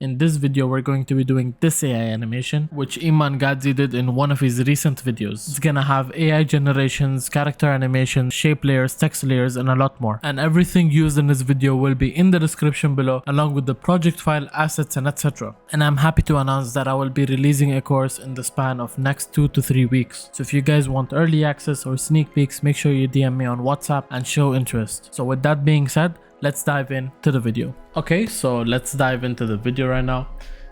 In this video, we're going to be doing this AI animation, which Iman Gadzhi did in one of his recent videos. It's gonna have AI generations, character animations, shape layers, text layers, and a lot more. And everything used in this video will be in the description below, along with the project file, assets, and etc. And I'm happy to announce that I will be releasing a course in the span of next 2 to 3 weeks. So if you guys want early access or sneak peeks, make sure you DM me on WhatsApp and show interest. So with that being said, let's dive into the video. Okay, so let's dive into the video right now.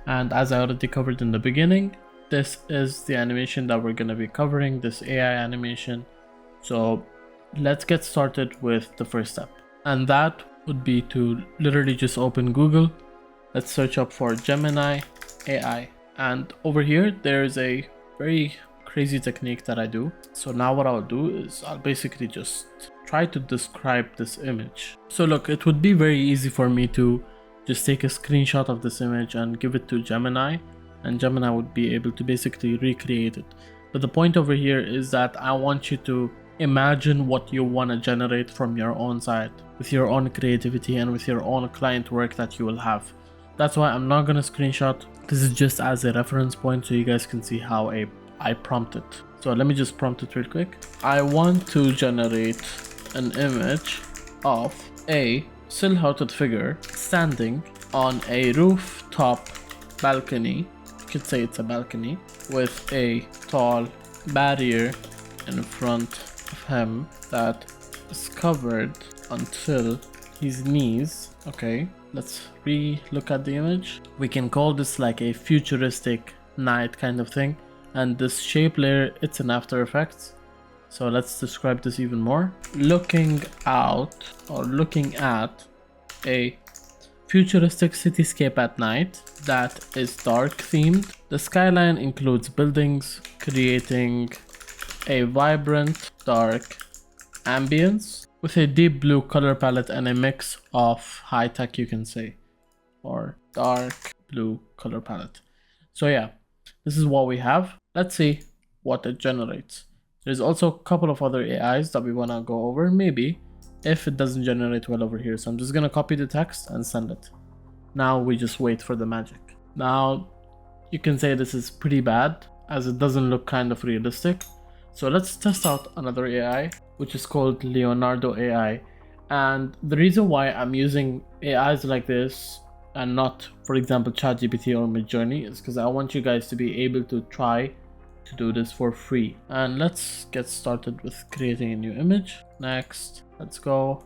And as I already covered in the beginning, this is the animation that we're going to be covering, this AI animation. So let's get started with the first step. And that would be to literally just open Google. Let's search up for Gemini AI. And over here, there's a very crazy technique that I do. So now what I'll do is I'll basically just try to describe this image. So look, it would be very easy for me to just take a screenshot of this image and give it to Gemini, and Gemini would be able to basically recreate it. But the point over here is that I want you to imagine what you want to generate from your own side, with your own creativity and with your own client work that you will have. That's why I'm not going to screenshot. This is just as a reference point so you guys can see how I prompt it. So let me just prompt it real quick. I want to generate an image of a silhouetted figure standing on a rooftop balcony. You could say it's a balcony with a tall barrier in front of him that is covered until his knees. Okay, let's re-look at the image. We can call this like a futuristic night kind of thing. And this shape layer, it's an After Effects. So let's describe this even more. Looking out or looking at a futuristic cityscape at night that is dark themed. The skyline includes buildings, creating a vibrant dark ambience with a deep blue color palette and a mix of high tech, you can say, or dark blue color palette. So yeah, this is what we have. Let's see what it generates. There's also a couple of other AIs that we want to go over, maybe, if it doesn't generate well over here. So I'm just going to copy the text and send it. Now we just wait for the magic. Now you can say this is pretty bad as it doesn't look kind of realistic. So let's test out another AI, which is called Leonardo AI. And the reason why I'm using AIs like this and not, for example, ChatGPT or Midjourney is because I want you guys to be able to try to do this for free. And let's get started with creating a new image. Next, let's go,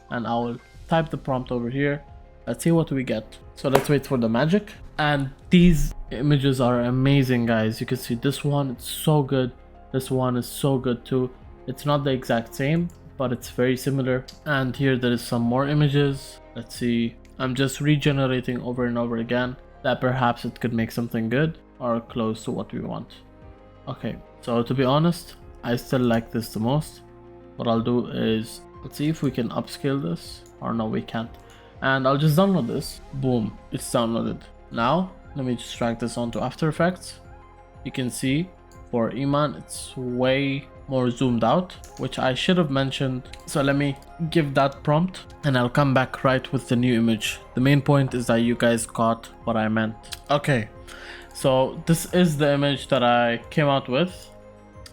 and I will type the prompt over here. Let's see what we get. So let's wait for the magic. And these images are amazing, guys. You can see this one, it's so good. This one is so good too. It's not the exact same, but it's very similar. And here there is some more images. Let's see. I'm just regenerating over and over again that perhaps it could make something good or close to what we want. Okay, so to be honest, I still like this the most. What I'll do is, let's see if we can upscale this, or no, we can't. And I'll just download this. Boom, it's downloaded. Now, let me just drag this onto After Effects. You can see for Iman, it's way more zoomed out, which I should have mentioned. So let me give that prompt and I'll come back right with the new image. The main point is that you guys caught what I meant. Okay, so this is the image that I came out with,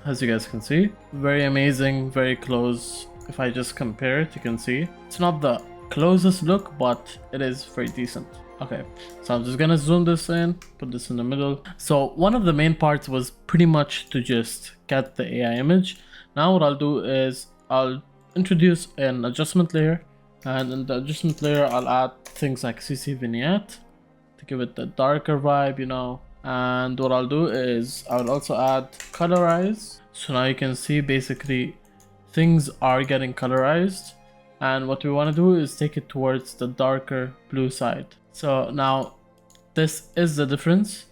as you guys can see. Very amazing, very close. If I just compare it, you can see it's not the closest look, but it is very decent. Okay, so I'm just gonna zoom this in, put this in the middle. So one of the main parts was pretty much to just get the AI image. Now what I'll do is I'll introduce an adjustment layer, and in the adjustment layer I'll add things like CC vignette to give it the darker vibe, you know. And what I'll do is I'll also add colorize. So now you can see basically things are getting colorized, and what we want to do is take it towards the darker blue side. So now this is the difference,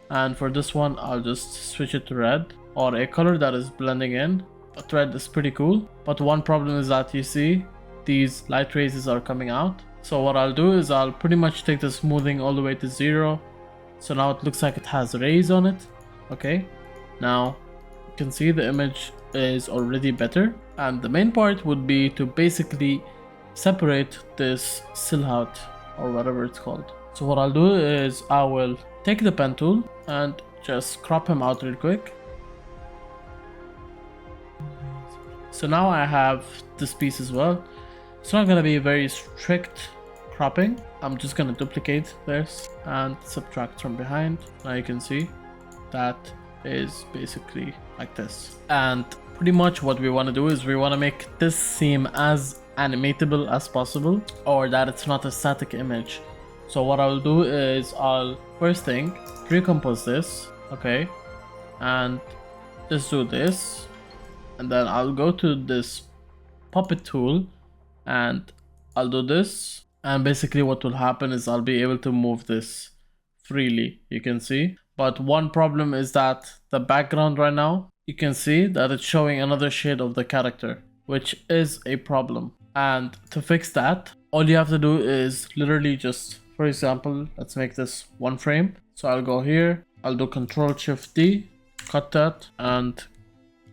and for this one I'll just switch it to red, or a color that is blending in. But red is pretty cool, but one problem is that you see these light rays are coming out. So what I'll do is I'll pretty much take the smoothing all the way to 0. So now it looks like it has rays on it. Okay, now you can see the image is already better, and the main part would be to basically separate this silhouette or whatever it's called. So what I'll do is I will take the pen tool and just crop him out real quick. So now I have this piece as well. It's not gonna be very strict cropping. I'm just gonna duplicate this and subtract from behind. Now you can see that is basically like this. And pretty much what we want to do is we want to make this seem as animatable as possible, or that it's not a static image. So what I'll do is I'll first thing recompose this, okay, and just do this, and then I'll go to this puppet tool and I'll do this, and basically what will happen is I'll be able to move this freely, you can see. But one problem is that the background right now, you can see that it's showing another shade of the character, which is a problem. And to fix that, all you have to do is literally just, for example, let's make this one frame. So I'll go here, I'll do Ctrl+Shift+D, cut that, and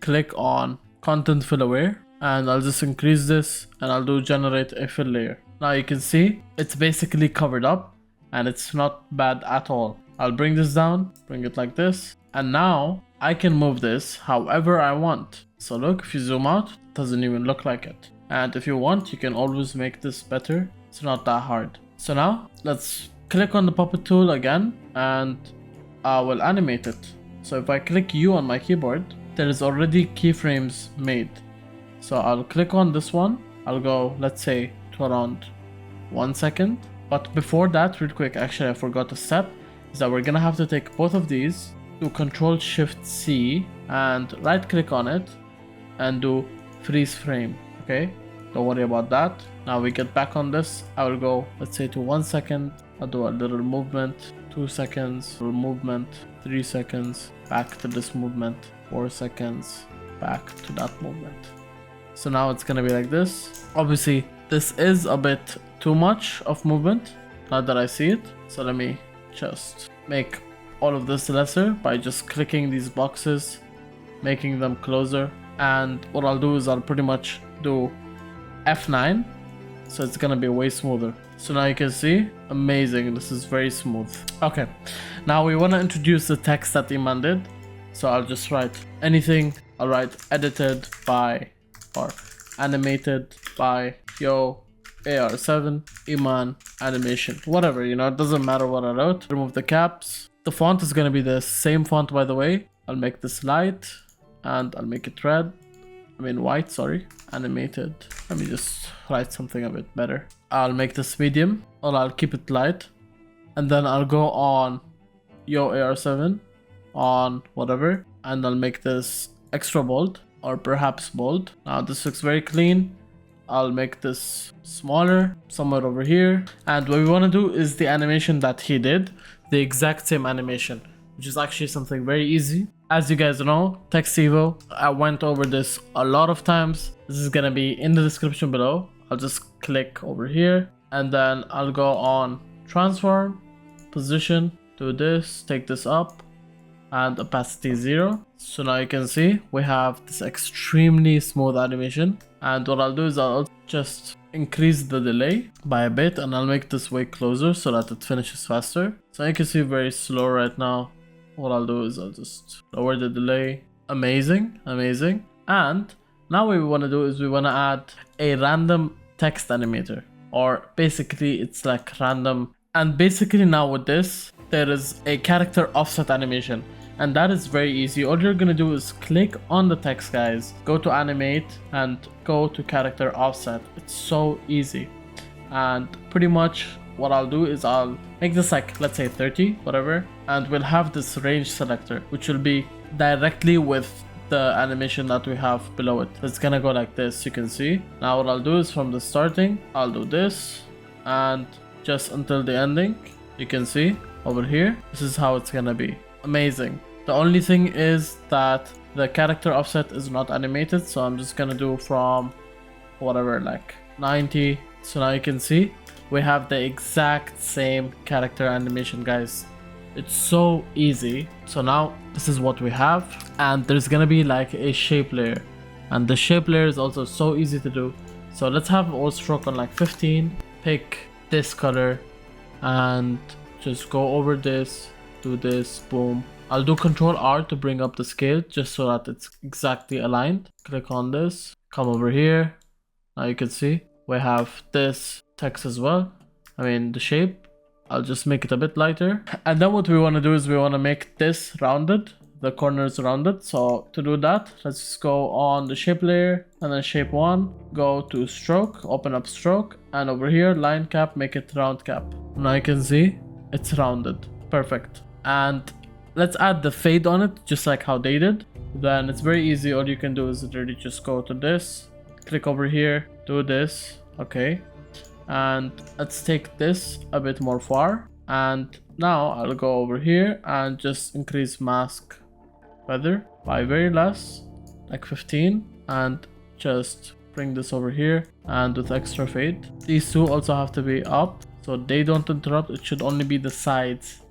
click on Content Fill Aware, and I'll just increase this, and I'll do Generate a Fill Layer. Now you can see it's basically covered up, and it's not bad at all. I'll bring this down, bring it like this, and now I can move this however I want. So look, if you zoom out, it doesn't even look like it. And if you want, you can always make this better. It's not that hard. So now let's click on the puppet tool again, and I will animate it. So if I click U on my keyboard, there is already keyframes made. So I'll click on this one. I'll go, let's say, to around 1 second. But before that, real quick, actually I forgot a step, is that we're gonna have to take both of these, do Ctrl+Shift+C, and right click on it and do freeze frame. Okay, don't worry about that. Now we get back on this. I will go, let's say, to 1 second. I'll do a little movement, 2 seconds, little movement, 3 seconds, back to this movement, 4 seconds, back to that movement. So now it's gonna be like this. Obviously this is a bit too much of movement now that I see it, so let me just make all of this lesser by just clicking these boxes, making them closer. And what I'll do is I'll pretty much do F9, so it's gonna be way smoother. So now you can see, amazing, this is very smooth. Okay, now we want to introduce the text that Iman did. So I'll just write anything. I'll write edited by or animated by Yo AR7 Iman animation, whatever, you know, it doesn't matter what I wrote. Remove the caps. The font is gonna be the same font, by the way. I'll make this light and I'll make it white, sorry. Animated. Let me just write something a bit better. I'll make this medium, or I'll keep it light, and then I'll go on Yo AR7 on whatever, and I'll make this extra bold, or perhaps bold. Now this looks very clean. I'll make this smaller, somewhere over here. And what we want to do is the animation that he did, the exact same animation, which is actually something very easy. As you guys know, Text Evo, I went over this a lot of times. This is gonna be in the description below. I'll just click over here, and then I'll go on transform, position, do this, take this up, and opacity 0. So now you can see we have this extremely smooth animation. And what I'll do is I'll just increase the delay by a bit, and I'll make this way closer so that it finishes faster. So you can see very slow right now. What I'll do is I'll just lower the delay. Amazing, amazing. And now what we want to do is we want to add a random text animator, or basically it's like random. And basically now with this, there is a character offset animation, and that is very easy. All you're gonna do is click on the text, guys, go to animate and go to character offset. It's so easy. And pretty much what I'll do is I'll make this like, let's say 30, whatever, and we'll have this range selector, which will be directly with the animation that we have below it. It's gonna go like this, you can see. Now what I'll do is from the starting, I'll do this, and just until the ending, you can see over here, this is how it's gonna be. Amazing. The only thing is that the character offset is not animated, so I'm just gonna do from whatever, like 90. So now you can see we have the exact same character animation, guys. It's so easy. So now this is what we have, and there's gonna be like a shape layer, and the shape layer is also so easy to do. So let's have all stroke on like 15, pick this color, and just go over this, do this, boom. I'll do Control R to bring up the scale just so that it's exactly aligned. Click on this, come over here. Now you can see we have this text as well. I mean the shape. I'll just make it a bit lighter. And then what we want to do is we want to make this rounded, the corners rounded. So to do that, let's just go on the shape layer and then shape 1, go to stroke, open up stroke, and over here line cap, make it round cap. Now you can see it's rounded. Perfect. And let's add the fade on it just like how they did. Then it's very easy. All you can do is literally just go to this, click over here, do this. Okay, and let's take this a bit more far, and now I'll go over here and just increase mask feather by very less, like 15, and just bring this over here and with extra fade. These two also have to be up so they don't interrupt. It should only be the sides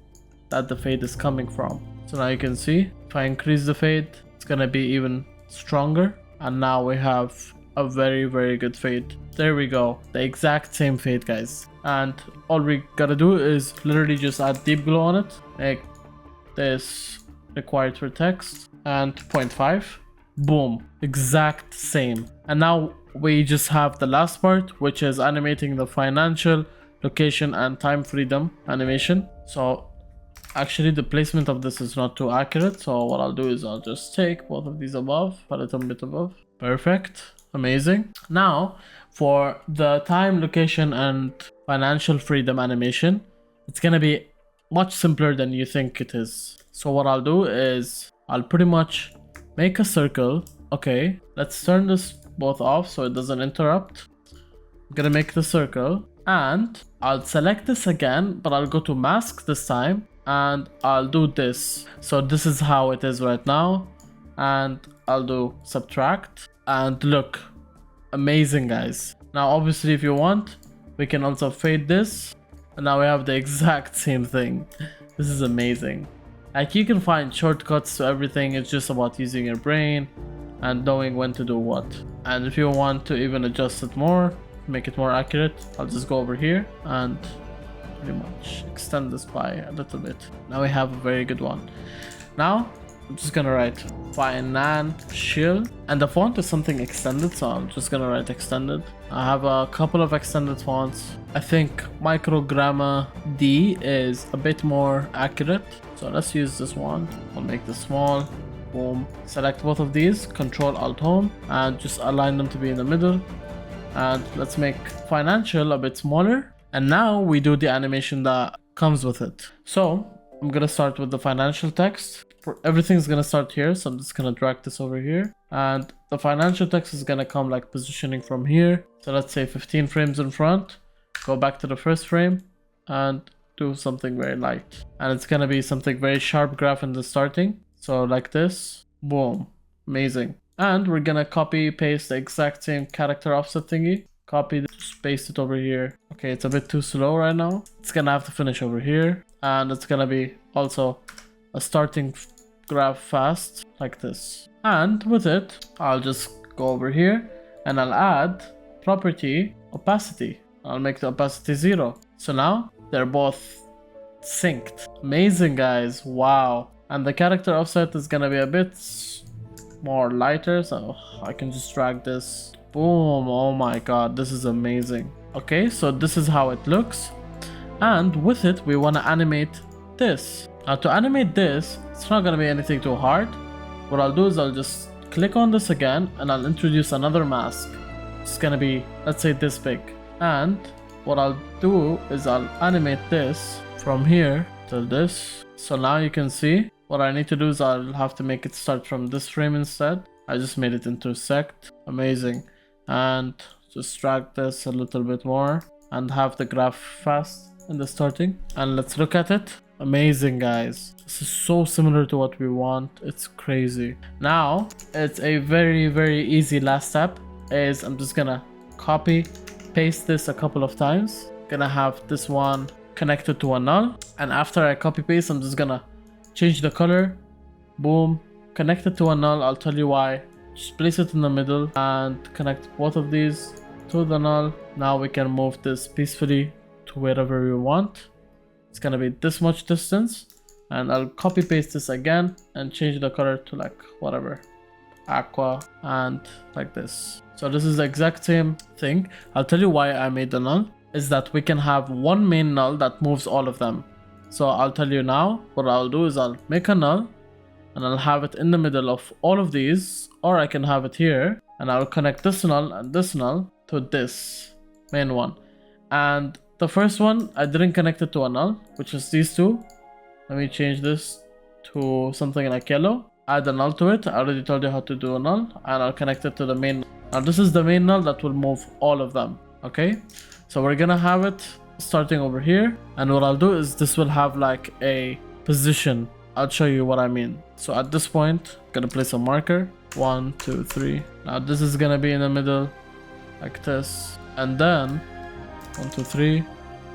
that the fade is coming from. So now you can see if I increase the fade, it's gonna be even stronger, and now we have a very good fade. There we go, the exact same fade, guys. And all we gotta do is literally just add deep glow on it, make this required for text and 0.5, boom, exact same. And now we just have the last part, which is animating the financial, location and time freedom animation. So actually the placement of this is not too accurate, so what I'll do is I'll just take both of these above, put it a bit above. Perfect. Amazing. Now for the time, location and financial freedom animation, it's gonna be much simpler than you think it is. So what I'll do is I'll pretty much make a circle. Okay, let's turn this both off so it doesn't interrupt. I'm gonna make the circle and I'll select this again, but I'll go to mask this time and I'll do this. So this is how it is right now, and I'll do subtract. And look, amazing, guys. Now obviously if you want, we can also fade this, and now we have the exact same thing. This is amazing. Like, you can find shortcuts to everything. It's just about using your brain and knowing when to do what. And if you want to even adjust it more, make it more accurate, I'll just go over here and pretty much extend this by a little bit. Now we have a very good one. Now I'm just gonna write financial, and the font is something extended, so I'm just gonna write extended. I have a couple of extended fonts. I think Microgramma D is a bit more accurate, so let's use this one. I'll make this small, boom. Select both of these, Control Alt Home, and just align them to be in the middle. And let's make financial a bit smaller, and now we do the animation that comes with it. So I'm gonna start with the financial text. Everything's gonna start here, so I'm just gonna drag this over here, and the financial text is gonna come like positioning from here. So let's say 15 frames in front, go back to the first frame and do something very light, and it's gonna be something very sharp graph in the starting, so like this, boom, amazing. And we're gonna copy paste the exact same character offset thingy, copy this, just paste it over here. Okay, it's a bit too slow right now, it's gonna have to finish over here, and it's gonna be also a starting graph fast like this. And with it, I'll just go over here and I'll add property opacity. I'll make the opacity 0. So now they're both synced. Amazing, guys. Wow. And the character offset is gonna be a bit more lighter, so I can just drag this. Boom. Oh my god, this is amazing. Okay, so this is how it looks, and with it we want to animate this. Now to animate this, it's not gonna be anything too hard. What I'll do is I'll just click on this again and I'll introduce another mask. It's gonna be, let's say, this big. And what I'll do is I'll animate this from here to this. So now you can see what I need to do is I'll have to make it start from this frame instead. I just made it intersect. Amazing. And just drag this a little bit more and have the graph fast in the starting. And let's look at it. Amazing, guys. This is so similar to what we want. It's crazy. Now it's a very easy last step is I'm just gonna copy paste this a couple of times. Gonna have this one connected to a null, and after I copy paste, I'm just gonna change the color. Boom, connect it to a null. I'll tell you why. Just place it in the middle and connect both of these to the null. Now we can move this peacefully to wherever we want. it's gonna be this much distance, and I'll copy paste this again and change the color to like whatever, aqua, and like this. So this is the exact same thing. I'll tell you why I made the null, is that we can have one main null that moves all of them. So I'll tell you now, what I'll do is I'll make a null and I'll have it in the middle of all of these, or I can have it here and I'll connect this null and this null to this main one. And the first one, I didn't connect it to a null, which is these two. Let me change this to something like yellow. Add a null to it. I already told you how to do a null, and I'll connect it to the main. Now this is the main null that will move all of them. Okay, so we're gonna have it starting over here, and what I'll do is this will have like a position. I'll show you what I mean. So at this point, I'm gonna place a marker. 1, 2, 3. Now this is gonna be in the middle like this, and then 1, 2, 3.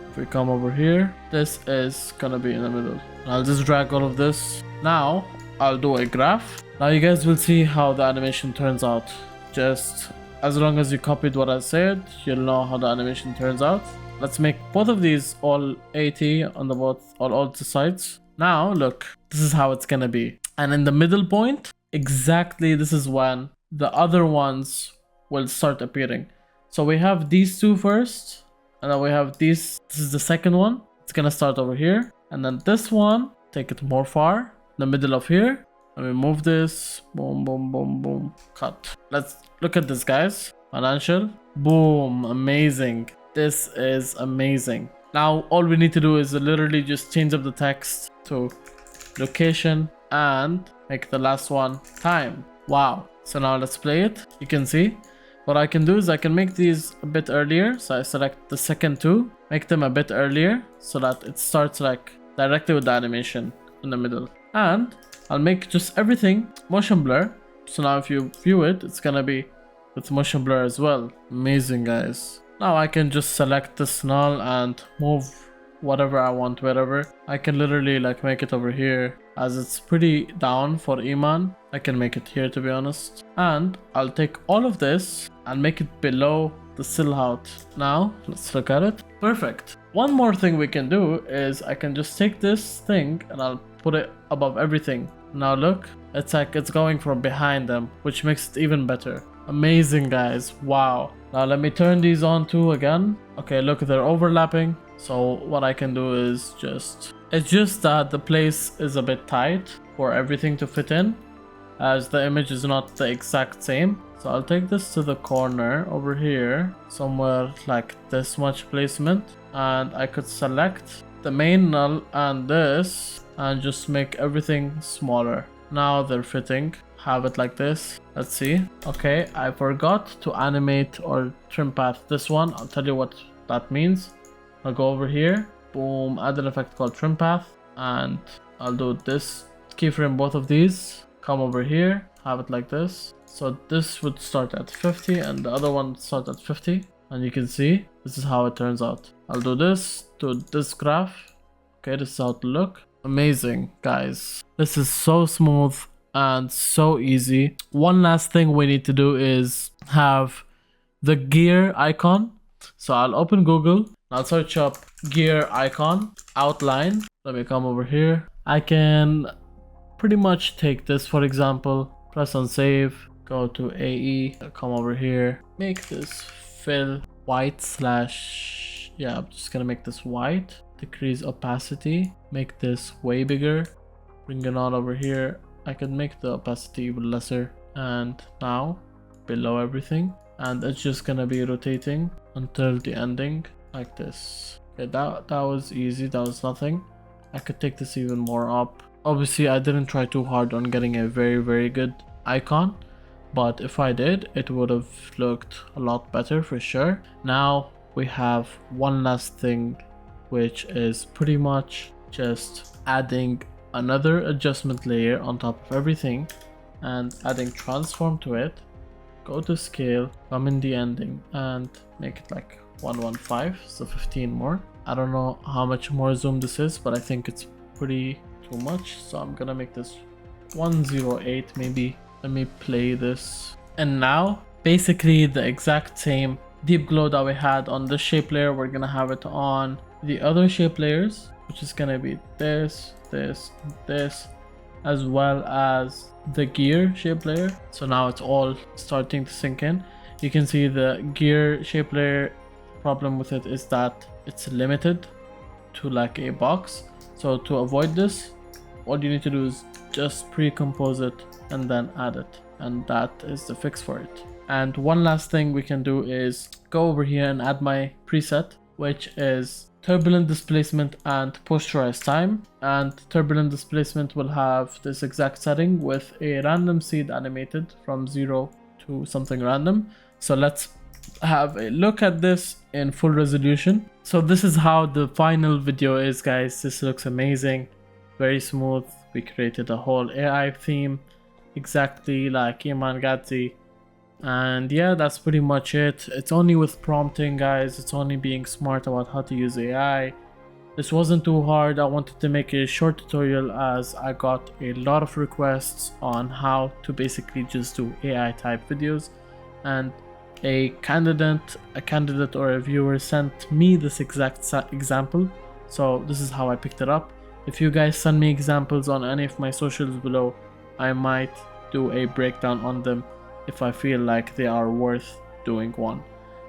If we come over here, this is gonna be in the middle. I'll just drag all of this. Now I'll do a graph. Now you guys will see how the animation turns out. Just as long as you copied what I said, you'll know how the animation turns out. Let's make both of these all 80 on the all the sides. Now look, this is how it's gonna be. And in the middle point, exactly this is when the other ones will start appearing. So we have these two first, and then we have these. This is the second one. It's gonna start over here, and then this one, take it more far, the middle of here. Let me move this. Boom, boom, boom, boom. Cut. Let's look at this, guys. Financial. Boom. Amazing. This is amazing. Now all we need to do is literally just change up the text to location and make the last one time. Wow. So now let's play it. You can see what I can do is I can make these a bit earlier. So I select the second two, make them a bit earlier so that it starts like directly with the animation in the middle. And I'll make just everything motion blur. So now if you view it, it's gonna be with motion blur as well. Amazing, guys. Now I can just select this null and move whatever I want wherever. I can literally like make it over here, as it's pretty down for Iman. I can make it here, to be honest. And I'll take all of this and make it below the silhouette. Now let's look at it. Perfect. One more thing we can do is I can just take this thing and I'll put it above everything. Now look, it's like it's going from behind them, which makes it even better. Amazing, guys. Wow. Now let me turn these on too again. Okay, look, they're overlapping. So what I can do is it's just that the place is a bit tight for everything to fit in, as the image is not the exact same. So I'll take this to the corner over here, somewhere like this much placement, and I could select the main null and this and just make everything smaller. Now they're fitting. Have it like this. Let's see. Okay, I forgot to animate or trim path this one. I'll tell you what that means. I'll go over here, boom, add an effect called trim path, and I'll do this, keyframe both of these, come over here, have it like this. So this would start at 50 and the other one would start at 50, and you can see this is how it turns out. I'll do this to this graph. Okay, this is how it look. Amazing, guys. This is so smooth and so easy. One last thing we need to do is have the gear icon. So I'll open Google. I'll search up gear icon outline. Let me come over here. I can pretty much take this, for example, press on save, go to AE, come over here, make this fill white slash, yeah, I'm just gonna make this white, decrease opacity, make this way bigger, bring it on over here. I can make the opacity even lesser, and now below everything, and it's just gonna be rotating until the ending like this. Okay, that was easy. That was nothing. I could take this even more up. Obviously I didn't try too hard on getting a very good icon, but if I did, it would have looked a lot better for sure. Now we have one last thing, which is pretty much just adding another adjustment layer on top of everything and adding transform to it. Go to scale, come in the ending and make it like 115, so 15 more. I don't know how much more zoom this is, but I think it's pretty too much, so I'm gonna make this 108 maybe. Let me play this, and now basically the exact same deep glow that we had on this shape layer, we're gonna have it on the other shape layers. which is gonna be this, this, as well as the gear shape layer. So now it's all starting to sink in. You can see the gear shape layer problem with it is that it's limited to like a box. So to avoid this, all you need to do is just pre-compose it and then add it, and that is the fix for it. And one last thing we can do is go over here and add my preset, which is turbulent displacement and posterized time. And turbulent displacement will have this exact setting with a random seed animated from 0 to something random. So let's have a look at this in full resolution. So this is how the final video is, guys. This looks amazing, very smooth. We created a whole AI theme exactly like Iman Gadzhi. And yeah, that's pretty much it. It's only with prompting, guys. It's only being smart about how to use AI. This wasn't too hard. I wanted to make a short tutorial as I got a lot of requests on how to basically just do AI type videos, and a candidate or a viewer sent me this exact example. So this is how I picked it up. If you guys send me examples on any of my socials below, I might do a breakdown on them if I feel like they are worth doing one.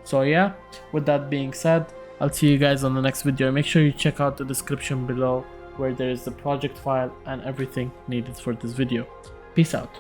So yeah, with that being said, I'll see you guys on the next video. Make sure you check out the description below where there is the project file and everything needed for this video. Peace out.